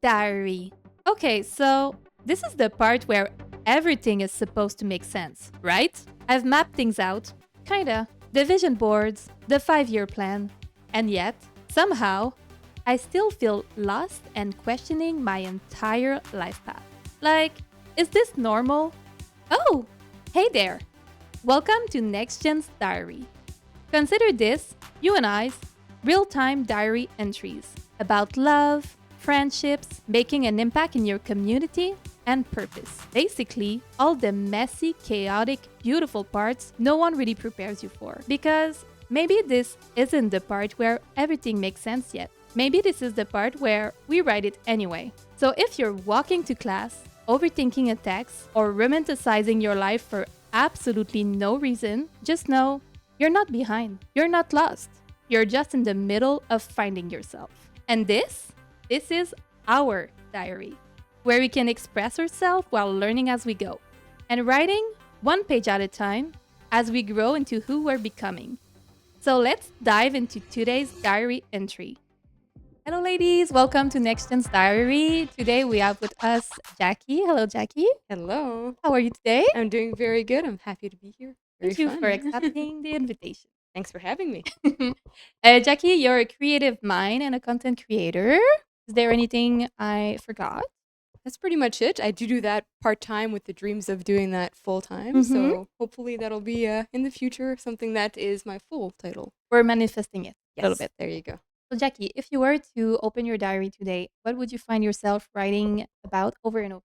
Diary. Okay, so this is the part where everything is supposed to make sense, right? I've mapped things out, kinda. The vision boards, the 5 year plan. And yet, somehow, I still feel lost and questioning my entire life path. Like, is this normal? Oh, hey there. Welcome to Next Gen's Diary. Consider this, you and I's, real time diary entries about love, friendships, making an impact in your community, and purpose. Basically, all the messy, chaotic, beautiful parts no one really prepares you for. Because maybe this isn't the part where everything makes sense yet. Maybe this is the part where we write it anyway. So if you're walking to class, overthinking a text, or romanticizing your life for absolutely no reason, just know you're not behind. You're not lost. You're just in the middle of finding yourself. And this is our diary, where we can express ourselves while learning as we go and writing one page at a time as we grow into who we're becoming. So let's dive into today's diary entry. Hello, ladies. Welcome to Next Gen's Diary. Today we have with us Jacky. Hello, Jacky. Hello. How are you today? I'm doing very good. I'm happy to be here. Very Thank you for fun. accepting the invitation. Thanks for having me. Jacky, you're a creative mind and a content creator. Is there anything I forgot? That's pretty much it. I do that part time with the dreams of doing that full time. Mm-hmm. So hopefully that'll be in the future something that is my full title. We're manifesting it a little Yes, bit. there you go. So, Jacky, if you were to open your diary today, what would you find yourself writing about over and over?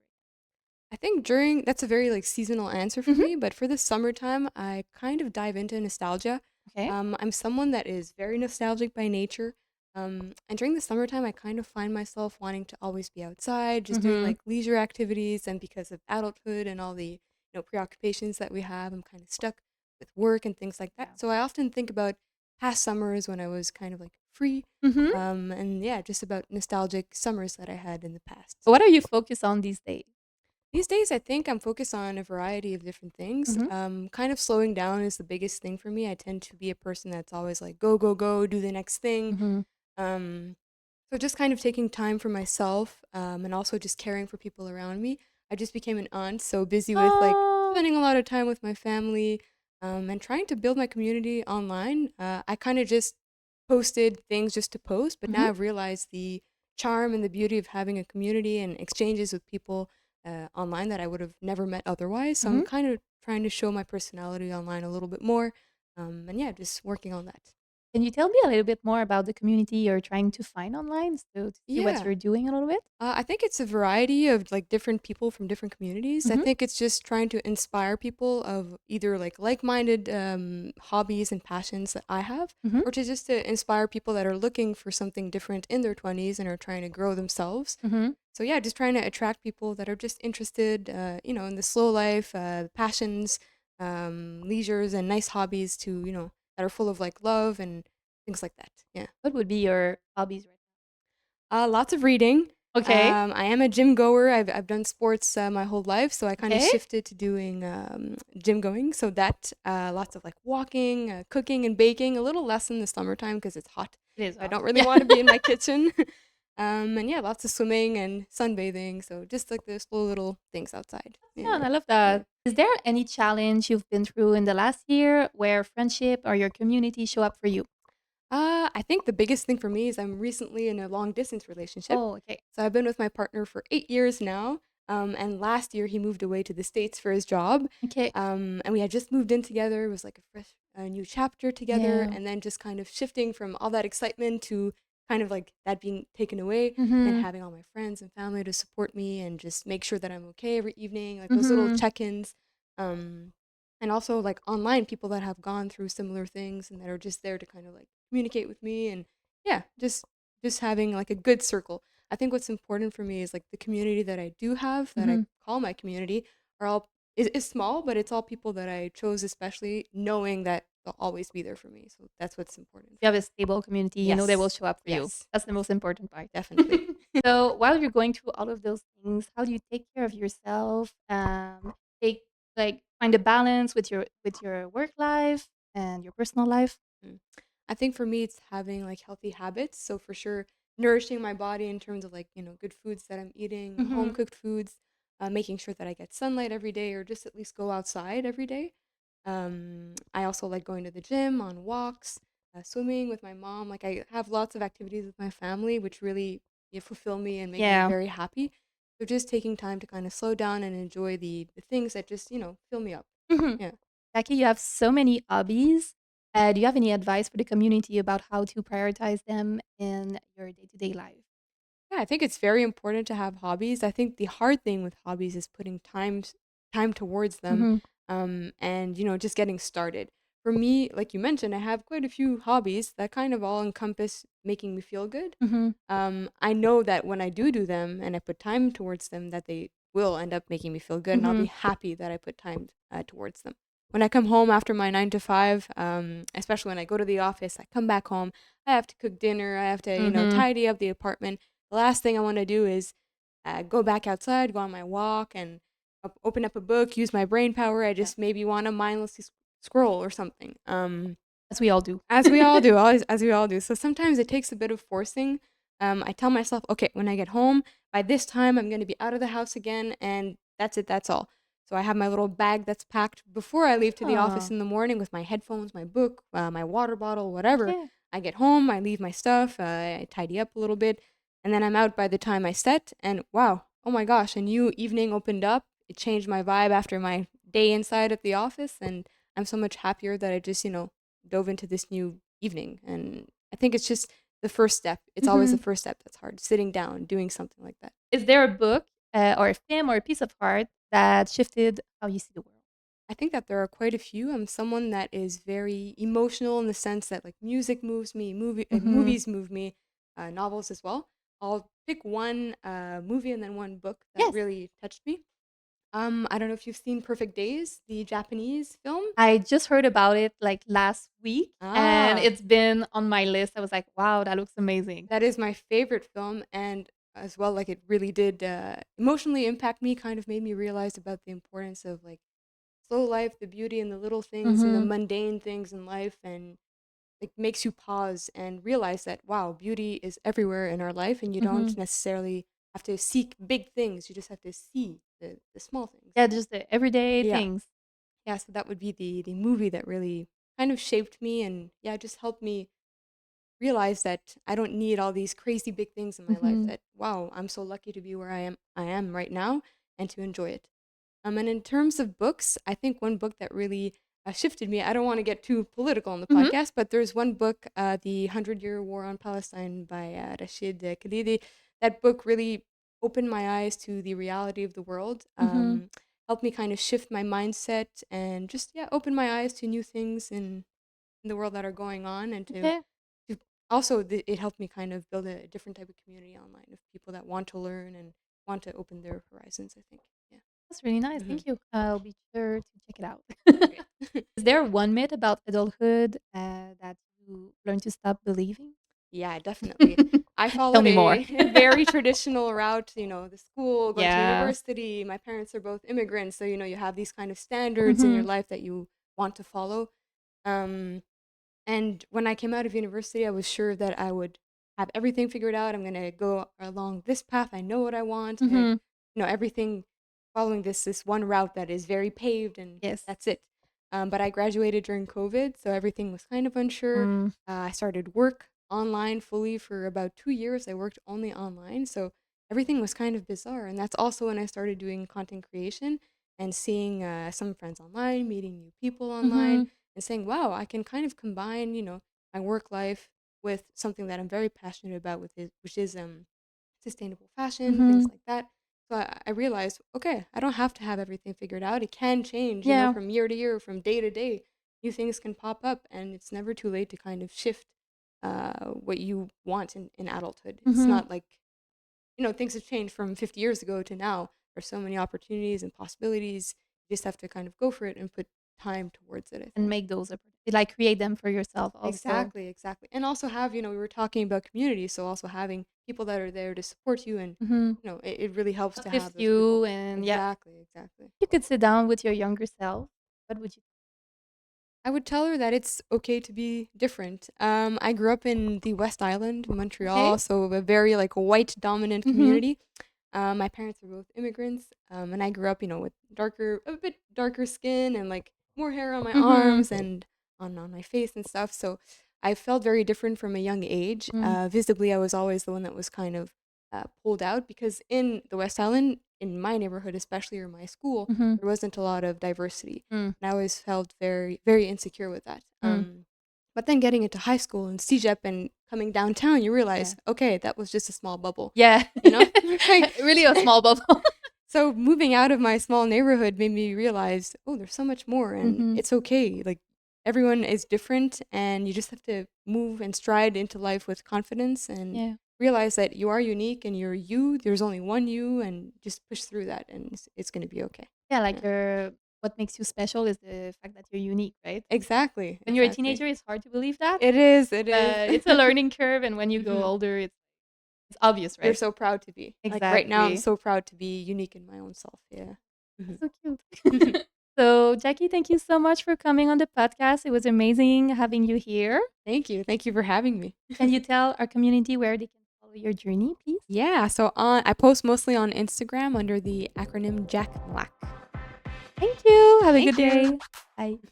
I think during that's a very like seasonal answer for Mm-hmm. me, but for the summertime, I kind of dive into nostalgia. Okay. I'm someone that is very nostalgic by nature. And during the summertime, I kind of find myself wanting to always be outside, just doing Mm-hmm. like leisure activities. And because of adulthood and all the preoccupations that we have, I'm kind of stuck with work and things like Yeah. that. So I often think about past summers when I was kind of like free. Mm-hmm. And yeah, just about nostalgic summers that I had in the past. What are you focused on these days? These days, I think I'm focused on a variety of different things. Mm-hmm. Kind of slowing down is the biggest thing for me. I tend to be a person that's always like, go, go, go, do the next thing. Mm-hmm. Um, so just kind of taking time for myself and also just caring for people around me. I just became an aunt, so busy with like Oh, spending a lot of time with my family and trying to build my community online. I kind of just posted things just to post, but mm-hmm. now I've realized the charm and the beauty of having a community and exchanges with people online that I would have never met otherwise. So Mm-hmm. I'm kind of trying to show my personality online a little bit more. And yeah, just working on that. Can you tell me a little bit more about the community you're trying to find online to see what Yeah. you're doing a little bit? I think it's a variety of like different people from different communities. I Mm-hmm. think it's just trying to inspire people of either like-minded hobbies and passions that I have, Mm-hmm. or to just to inspire people that are looking for something different in their 20s and are trying to grow themselves. Mm-hmm. So yeah, just trying to attract people that are just interested, in the slow life, passions, leisures, and nice hobbies to that are full of like love and things like that. Yeah. What would be your hobbies right Lots of reading. now? Okay. I am a gym goer. I've done sports my whole life, so I kind of Okay. shifted to doing gym going. So that lots of like walking, cooking, and baking. A little less in the summertime because it's hot. It is I don't hot. really Yeah. want to be in my kitchen. And yeah, lots of swimming and sunbathing. So just like the slow little things outside. Yeah, Yeah. and I love Yeah. that. Is there any challenge you've been through in the last year where friendship or your community show up for you? I think the biggest thing for me is I'm recently in a long distance relationship. Oh, okay. So I've been with my partner for 8 years now. And last year he moved away to the States for his job. Okay. And we had just moved in together. It was like a fresh, new chapter together. Yeah. And then just kind of shifting from all that excitement to kind of like that being taken away and Mm-hmm. having all my friends and family to support me and just make sure that I'm okay every evening, like those little Mm-hmm. check ins. Um, and also like online people that have gone through similar things and that are just there to kind of like communicate with me and yeah, just having like a good circle. I think what's important for me is like the community that I do have that I Mm-hmm. call my community are all is small, but it's all people that I chose especially knowing that they'll always be there for me. So that's what's important You for have a me. stable community, you know they will Yes. show up for you. Yes. That's the most important part. Definitely. So while you're going through all of those things, how do you take care of yourself? Take like find a balance with your work life and your personal life. Mm. I think for me, it's having like healthy habits. So for sure, nourishing my body in terms of like, good foods that I'm eating, home Mhm. cooked foods, making sure that I get sunlight every day or just at least go outside every day. I also like going to the gym, on walks, swimming with my mom. Like I have lots of activities with my family, which really fulfill me and make me Yeah. very happy. So just taking time to kind of slow down and enjoy the things that just, fill me up. Mhm. Yeah. Jackie, you have so many hobbies. Do you have any advice for the community about how to prioritize them in your day-to-day life? Yeah, I think it's very important to have hobbies. I think the hard thing with hobbies is putting time towards them, Mhm. and just getting started. For me, like you mentioned, I have quite a few hobbies that kind of all encompass making me feel good. Mhm. I know that when I do them and I put time towards them, that they will end up making me feel good, and I'll be Mhm. happy that I put time towards them. When I come home after my 9 to 5, especially when I go to the office, I come back home. I have to cook dinner. I have to, Mhm. tidy up the apartment. The last thing I want to do is go back outside, go on my walk, and open up a book, use my brain power. I Yeah. just maybe want to mindlessly scroll or something. As we all do. As we all do, always, as we all do. So sometimes it takes a bit of forcing. I tell myself, okay, when I get home, by this time, I'm going to be out of the house again, and that's it, that's all. So I have my little bag that's packed before I leave to the office Oh, in the morning with my headphones, my book, my water bottle, whatever. okay. I get home, I leave my stuff, I tidy up a little bit, and then I'm out by the time I set. And wow, oh my gosh, a new evening opened up. It changed my vibe after my day inside at the office, and I'm so much happier that I just, dove into this new evening. And I think it's just the first step. It's always the Mhm. first step that's hard. Sitting down, doing something like that. Is there a book, or a film or a piece of art that shifted how you see the world? I think that there are quite a few. I'm someone that is very emotional in the sense that like music moves me, Mhm. movies move me, novels as well. I'll pick one movie and then one book that Yes. really touched me. I don't know if you've seen Perfect Days, the Japanese film. I just heard about it, like, last week, and Ah, it's been on my list. I was like, "Wow, that looks amazing." that is my favorite film, and as well, like it really did emotionally impact me. Kind of made me realize about the importance of like slow life, the beauty in the little things and the Mhm. mundane things in life, and it makes you pause and realize that wow, beauty is everywhere in our life, and you don't Mhm. necessarily have to seek big things. You just have to see the small things. Yeah, And just the everyday yeah, things. yeah. So that would be the movie that really kind of shaped me, and yeah, just helped me realize that I don't need all these crazy big things in my life. Mhm. That wow, I'm so lucky to be where I am right now and to enjoy it. And in terms of books, I think one book that really shifted me. I don't want to get too political on the Mhm. podcast, but there's one book, The 100 Year War on Palestine by Rashid Khalidi. That book really opened my eyes to the reality of the world. Mhm. Helped me kind of shift my mindset and just yeah, open my eyes to new things in the world that are going on, and Okay. to also it helped me kind of build a different type of community online of people that want to learn and want to open their horizons. I think, yeah. That's really nice. Hmm. Thank you. I'll be sure to check it out. Great. Is there one myth about adulthood, that you learned to stop believing? Yeah, definitely. I Tell followed me more. a very traditional route, the school, going to Yeah. university. My parents are both immigrants, so you have these kind of standards in your Mhm. life that you want to follow. Um, And when I came out of university, I was sure that I would have everything figured out. I'm gonna go along this path. I know what I want. Mhm. Everything following this one route that is very paved, and Yes. that's it. But I graduated during COVID, so everything was kind of unsure. Mm. I started work online fully for about 2 years. I worked only online, so everything was kind of bizarre. And that's also when I started doing content creation and seeing some friends online, meeting new people online, Mhm. and saying, wow, I can kind of combine, my work life with something that I'm very passionate about, which is sustainable fashion, things Mhm. like that. So I realized, okay, I don't have to have everything figured out. It can change, Yeah. from year to year, from day to day. New things can pop up, and it's never too late to kind of shift what you want in adulthood. It's Mhm. not like, things have changed from 50 years ago to now. There's so many opportunities and possibilities. You just have to kind of go for it and put time towards it, I And think. make those like, create them for yourself also. Exactly, exactly. And also have, we were talking about community, so also having people that are there to support you, and, Mhm. it really helps to have Uplift those people. you and yeah. Exactly, exactly. You could sit down with your younger self. What would you I would tell her that it's okay to be different. I grew up in the West Island, Okay. Montreal, so a very like white dominant Mm-hmm. community. My parents are both immigrants, and I grew up, with a bit darker skin and like more hair on my Mm-hmm. arms and on my face and stuff. So I felt very different from a young age. Mm. Visibly, I was always the one that was kind of pulled out because in the West Island, in my neighborhood especially, or my school, Mm-hmm. there wasn't a lot of diversity, Mm. and I always felt very very insecure with that. Mm. But then getting into high school and CEGEP and coming downtown, you Yeah. realize, okay, that was just a small bubble, Yeah. you know? Like, Really a small bubble. so moving out of my small neighborhood made me realize, oh, there's so much more and Mm-hmm. it's okay. Like everyone is different and you just have to move and stride into life with confidence and Yeah. realize that you are unique and you're you. There's only one you and just push through that and it's going to be okay. Yeah, like Yeah. what makes you special is the fact that you're unique, right? Exactly. When you're a Exactly. teenager, it's hard to believe that. It is. It is. It's a learning curve, and when you go Mhm. older, it's obvious, You're right? so proud to be. Like right now, I'm Exactly. so proud to be unique in my own self. Yeah. That's Mhm. so cute. So, Jackie, thank you so much for coming on the podcast. It was amazing having you here. Thank you. Thank you for having me. Can you tell our community where they can follow your journey, please? Yeah. So I post mostly on Instagram under the acronym Jack Mlak. Thank you. Have a good Thank you. day. Bye.